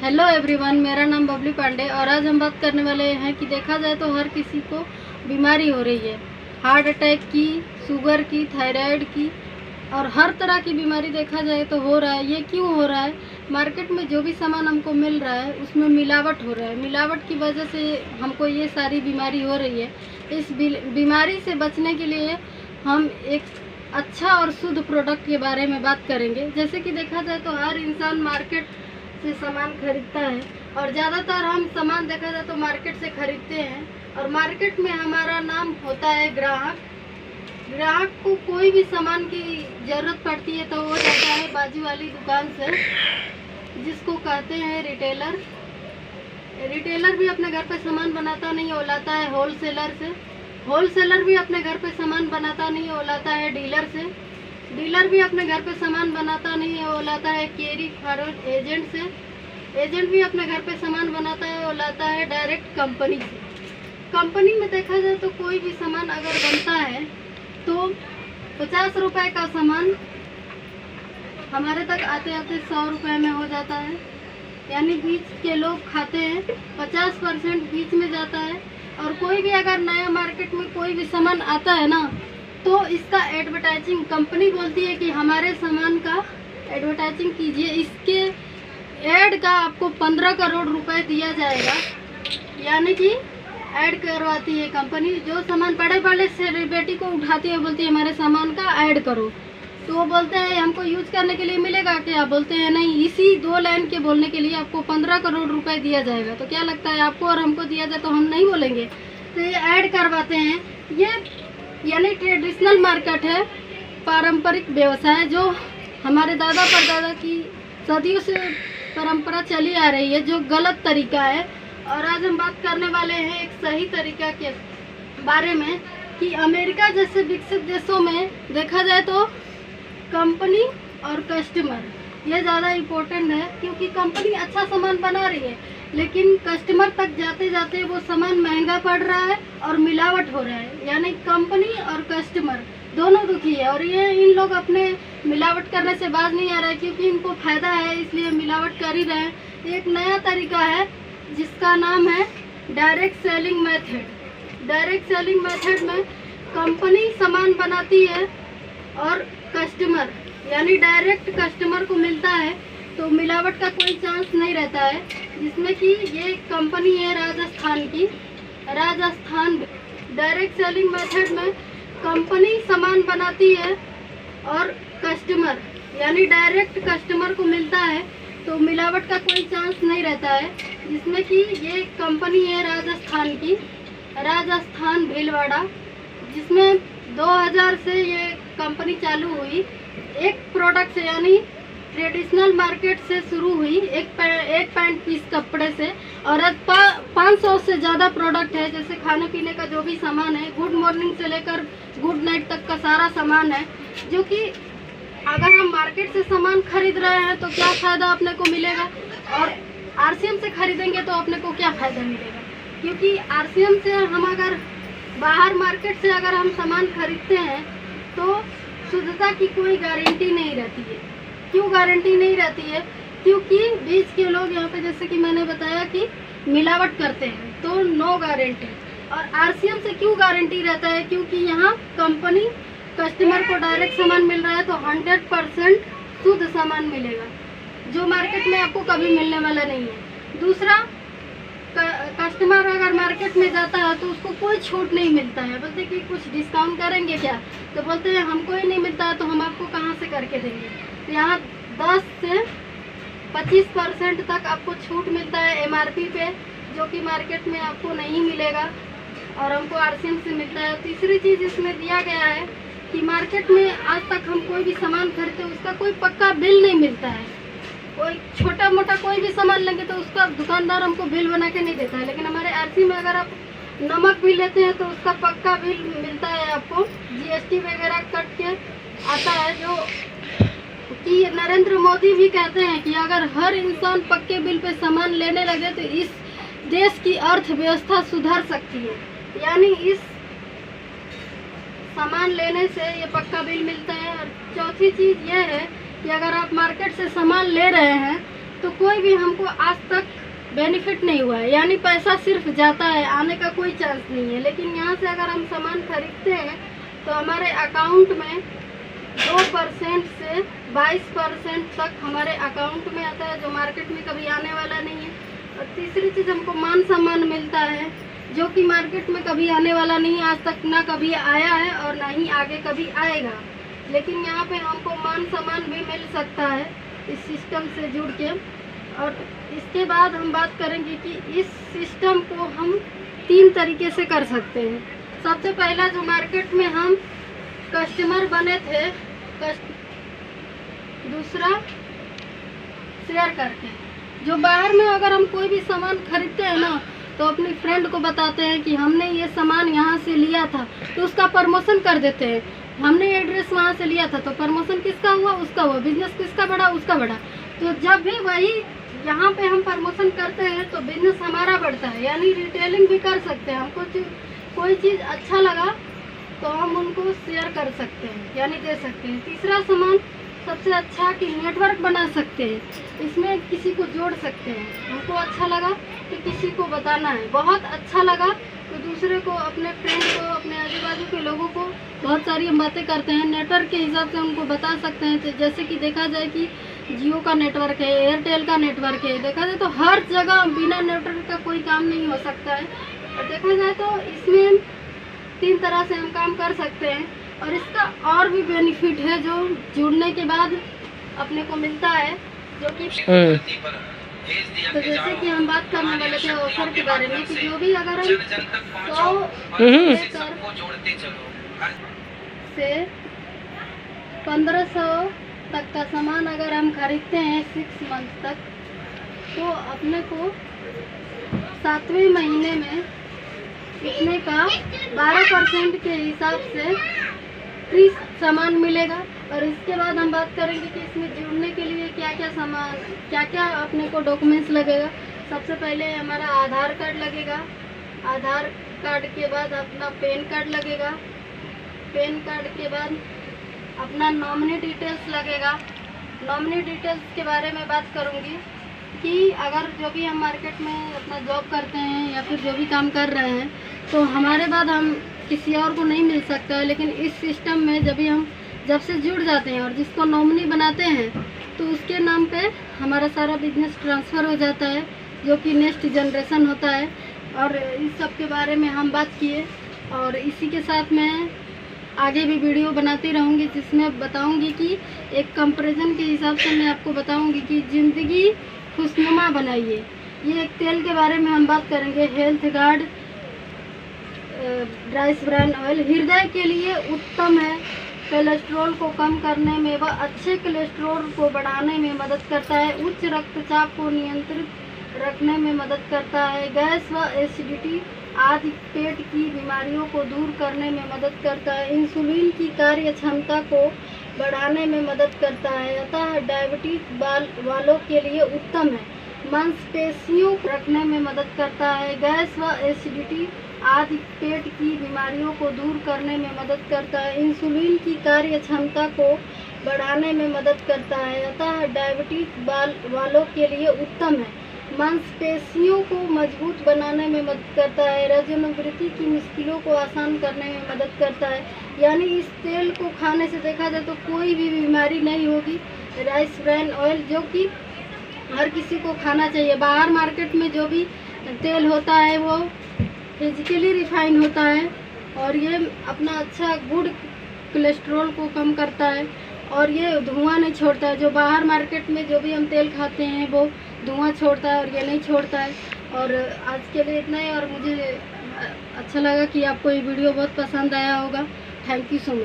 Hello everyone, मेरा नाम बबली पांडे और आज हम बात करने वाले हैं कि देखा जाए तो हर किसी को बीमारी हो रही है। हार्ट अटैक की, शुगर की, थायराइड की और हर तरह की बीमारी देखा जाए तो हो रहा है। ये क्यों हो रहा है? मार्केट में जो भी सामान हमको मिल रहा है उसमें मिलावट हो रहा है। मिलावट की वजह से हमको ये सारी बीमारी हो रही है। इस बीमारी से बचने के लिए हम एक अच्छा और शुद्ध प्रोडक्ट के बारे में बात करेंगे। जैसे कि देखा जाए तो हर इंसान मार्केट से सामान खरीदता है और ज़्यादातर हम सामान देखा जाए तो मार्केट से खरीदते हैं और मार्केट में हमारा नाम होता है ग्राहक। ग्राहक को कोई भी सामान की ज़रूरत पड़ती है तो वो जाता है बाजू वाली दुकान से, जिसको कहते हैं रिटेलर। रिटेलर भी अपने घर पे सामान बनाता नहीं, वो लाता है होलसेलर से। होलसेलर भी अपने घर पे सामान बनाता नहीं, वो लाता है डीलर से। डीलर भी अपने घर पे सामान बनाता नहीं है, वो लाता है कैरी फॉरवर्ड एजेंट से। एजेंट भी अपने घर पे सामान बनाता है, वो लाता है डायरेक्ट कंपनी से। कंपनी में देखा जाए तो कोई भी सामान अगर बनता है तो 50 रुपए का सामान हमारे तक आते आते 100 रुपए में हो जाता है। यानी बीच के लोग खाते हैं, 50% बीच में जाता है। और कोई भी अगर नया मार्केट में कोई भी सामान आता है ना, तो इसका एडवर्टाइजिंग कंपनी बोलती है कि हमारे सामान का एडवर्टाइजिंग कीजिए, इसके ऐड का आपको 15 करोड़ रुपए दिया जाएगा। यानी कि ऐड करवाती है कंपनी। जो सामान बड़े बड़े सेलिब्रिटी को उठाती है, बोलती है हमारे सामान का ऐड करो, तो वो बोलते हैं हमको यूज करने के लिए मिलेगा क्या? बोलते हैं नहीं, इसी 2 लाइन के बोलने के लिए आपको 15 करोड़ रुपए दिया जाएगा। तो क्या लगता है आपको और हमको दिया जाए तो हम नहीं बोलेंगे? तो ये ऐड करवाते हैं। ये यानी ट्रेडिशनल मार्केट है, पारंपरिक व्यवसाय जो हमारे दादा परदादा की सदियों से परंपरा चली आ रही है, जो गलत तरीका है। और आज हम बात करने वाले हैं एक सही तरीका के बारे में कि अमेरिका जैसे विकसित देशों में देखा जाए तो कंपनी और कस्टमर ये ज़्यादा इम्पोर्टेंट है, क्योंकि कंपनी अच्छा सामान बना रही है लेकिन कस्टमर तक जाते जाते वो सामान महंगा पड़ रहा है और मिलावट हो रहा है। यानी कंपनी और कस्टमर दोनों दुखी है और ये इन लोग अपने मिलावट करने से बाज नहीं आ रहा है, क्योंकि इनको फायदा है इसलिए मिलावट कर ही रहे हैं। एक नया तरीका है जिसका नाम है direct selling method. Direct selling method में कंपनी सामान बनाती है और कस्टमर यानी डायरेक्ट कस्टमर को मिलता है, तो मिलावट का कोई चांस नहीं रहता है। जिसमें कि ये कंपनी है राजस्थान की, राजस्थान। डायरेक्ट सेलिंग मेथड में कंपनी सामान बनाती है और कस्टमर यानी डायरेक्ट कस्टमर को मिलता है, तो मिलावट का कोई चांस नहीं रहता है। जिसमें कि ये कंपनी है राजस्थान की, राजस्थान भीलवाड़ा, जिसमें 2000 से ये कंपनी चालू हुई। एक प्रोडक्ट से यानी ट्रेडिशनल मार्केट से शुरू हुई, एक पैंट पीस कपड़े से, और आज 500 से ज़्यादा प्रोडक्ट है। जैसे खाने पीने का जो भी सामान है, गुड मॉर्निंग से लेकर गुड नाइट तक का सारा सामान है। जो कि अगर हम मार्केट से सामान खरीद रहे हैं तो क्या फ़ायदा अपने को मिलेगा, और आरसीएम से खरीदेंगे तो अपने को क्या फ़ायदा मिलेगा? क्योंकि आरसीएम से हम अगर बाहर मार्केट से अगर हम सामान खरीदते हैं तो शुद्धता की कोई गारंटी नहीं रहती है। क्यों गारंटी नहीं रहती है? क्योंकि बीच के लोग यहाँ पे जैसे कि मैंने बताया कि मिलावट करते हैं, तो नो गारंटी। और आरसीएम से क्यों गारंटी रहता है? क्योंकि यहाँ कंपनी कस्टमर को डायरेक्ट सामान मिल रहा है, तो 100% शुद्ध सामान मिलेगा, जो मार्केट में आपको कभी मिलने वाला नहीं है। दूसरा, कस्टमर अगर मार्केट में जाता है तो उसको कोई छूट नहीं मिलता है। बोलते कि कुछ डिस्काउंट करेंगे क्या, तो बोलते हैं हमको ही नहीं मिलता है तो हम आपको कहाँ से करके देंगे। तो यहाँ 10 से 25% तक आपको छूट मिलता है एमआरपी पे, जो कि मार्केट में आपको नहीं मिलेगा और हमको आरसीएम से मिलता है। तीसरी चीज़ इसमें दिया गया है कि मार्केट में आज तक हम कोई भी सामान खरीदते उसका कोई पक्का बिल नहीं मिलता है। कोई छोटा मोटा कोई भी सामान लेंगे तो उसका दुकानदार हमको बिल बना के नहीं देता है, लेकिन हमारे आरसी में अगर आप नमक भी लेते हैं तो उसका पक्का बिल मिलता है आपको, जीएसटी वगैरह कट के आता है। जो कि नरेंद्र मोदी भी कहते हैं कि अगर हर इंसान पक्के बिल पे सामान लेने लगे तो इस देश की अर्थव्यवस्था सुधर सकती है। यानी इस सामान लेने से ये पक्का बिल मिलता है। और चौथी चीज़ ये है कि अगर आप मार्केट से सामान ले रहे हैं तो कोई कोई भी हमको आज तक बेनिफिट नहीं हुआ है, यानी पैसा सिर्फ जाता है, आने का कोई चांस नहीं है। लेकिन यहाँ से अगर हम सामान खरीदते हैं तो हमारे अकाउंट में 2% से 22% तक हमारे अकाउंट में आता है, जो मार्केट में कभी आने वाला नहीं है। और तीसरी चीज़, हमको मान सम्मान मिलता है, जो कि मार्केट में कभी आने वाला नहीं, आज तक ना कभी आया है और ना ही आगे कभी आएगा। लेकिन यहाँ पे हमको मान सम्मान भी मिल सकता है इस सिस्टम से जुड़ के। और इसके बाद हम बात करेंगे कि इस सिस्टम को हम 3 तरीके से कर सकते हैं। सबसे पहला, जो मार्केट में हम कस्टमर बने थे, दूसरा शेयर करके, जो बाहर में अगर हम कोई भी सामान खरीदते हैं ना तो अपनी फ्रेंड को बताते हैं कि हमने ये सामान यहाँ से लिया था, तो उसका प्रमोशन कर देते हैं। हमने ये ड्रेस वहाँ से लिया था, तो प्रमोशन किसका हुआ? उसका हुआ। बिजनेस किसका बढ़ा? उसका बढ़ा। तो जब भी वही यहाँ पे हम प्रमोशन करते हैं तो बिजनेस हमारा बढ़ता है, यानी रिटेलिंग भी कर सकते हैं। हमको कोई चीज़ अच्छा लगा तो हम उनको शेयर कर सकते हैं, यानी दे सकते हैं। तीसरा सामान सबसे अच्छा कि नेटवर्क बना सकते हैं, इसमें किसी को जोड़ सकते हैं। हमको अच्छा लगा कि किसी को बताना है, बहुत अच्छा लगा तो दूसरे को, अपने फ्रेंड को, अपने आजू बाजू के लोगों को बहुत सारी हम बातें करते हैं। नेटवर्क के हिसाब से उनको बता सकते हैं। तो जैसे कि देखा जाए कि जियो का नेटवर्क है, एयरटेल का नेटवर्क है, देखा जाए तो हर जगह बिना नेटवर्क का कोई काम नहीं हो सकता है। और देखा जाए तो इसमें 3 तरह से हम काम कर सकते हैं। और इसका और भी बेनिफिट है जो जुड़ने के बाद अपने को मिलता है, जो कि तो जैसे कि हम बात करने वाले थे ऑफर के बारे में, कि जो भी अगर हम 100 से 1500 तक का सामान अगर हम खरीदते हैं 6 मंथ तक, तो अपने को 7वें महीने में इतने का 12% के हिसाब से फ्री सामान मिलेगा। और इसके बाद हम बात करेंगे कि इसमें जुड़ने के लिए क्या क्या सामान, क्या क्या अपने को डॉक्यूमेंट्स लगेगा। सबसे पहले हमारा आधार कार्ड लगेगा, आधार कार्ड के बाद अपना पैन कार्ड लगेगा, पैन कार्ड के बाद अपना नॉमिनी डिटेल्स लगेगा। नॉमिनी डिटेल्स के बारे में बात करूँगी कि अगर जो भी हम मार्केट में अपना जॉब करते हैं या फिर जो भी काम कर रहे हैं, तो हमारे बाद हम किसी और को नहीं मिल सकता है। लेकिन इस सिस्टम में जब से जुड़ जाते हैं और जिसको नॉमिनी बनाते हैं, तो उसके नाम पे हमारा सारा बिजनेस ट्रांसफ़र हो जाता है, जो कि नेक्स्ट जनरेशन होता है। और इस सब के बारे में हम बात किए, और इसी के साथ मैं आगे भी वीडियो बनाती रहूँगी, जिसमें बताऊँगी कि एक कंपैरिजन के हिसाब से मैं आपको बताऊँगी कि ज़िंदगी खुशनुमा बनाइए। ये एक तेल के बारे में हम बात करेंगे, health guard rice bran oil हृदय के लिए उत्तम है। कोलेस्ट्रॉल को कम करने में व अच्छे कोलेस्ट्रॉल को बढ़ाने में मदद करता है। उच्च रक्तचाप को नियंत्रित रखने में मदद करता है। गैस व एसिडिटी आदि पेट की बीमारियों को दूर करने में मदद करता है। इंसुलिन की कार्य क्षमता को बढ़ाने में मदद करता है। अतः डायबिटीज वालों के लिए उत्तम है। मांसपेशियों को रखने में मदद करता है। गैस व एसिडिटी आदि पेट की बीमारियों को दूर करने में मदद करता है। इंसुलिन की कार्य क्षमता को बढ़ाने में मदद करता है। अतः डायबिटीज वालों के लिए उत्तम है। मांसपेशियों को मजबूत बनाने में मदद करता है। रजोनिवृत्ति की मुश्किलों को आसान करने में मदद करता है। यानी इस तेल को खाने से देखा जाए तो कोई भी बीमारी नहीं होगी। राइस ब्रान ऑयल जो कि हर किसी को खाना चाहिए। बाहर मार्केट में जो भी तेल होता है वो फिजिकली रिफाइन होता है, और ये अपना अच्छा गुड कोलेस्ट्रॉल को कम करता है, और ये धुआं नहीं छोड़ता है। जो बाहर मार्केट में जो भी हम तेल खाते हैं वो धुआं छोड़ता है, और ये नहीं छोड़ता है। और आज के लिए इतना ही, और मुझे अच्छा लगा कि आपको ये वीडियो बहुत पसंद आया होगा। Thank you so much.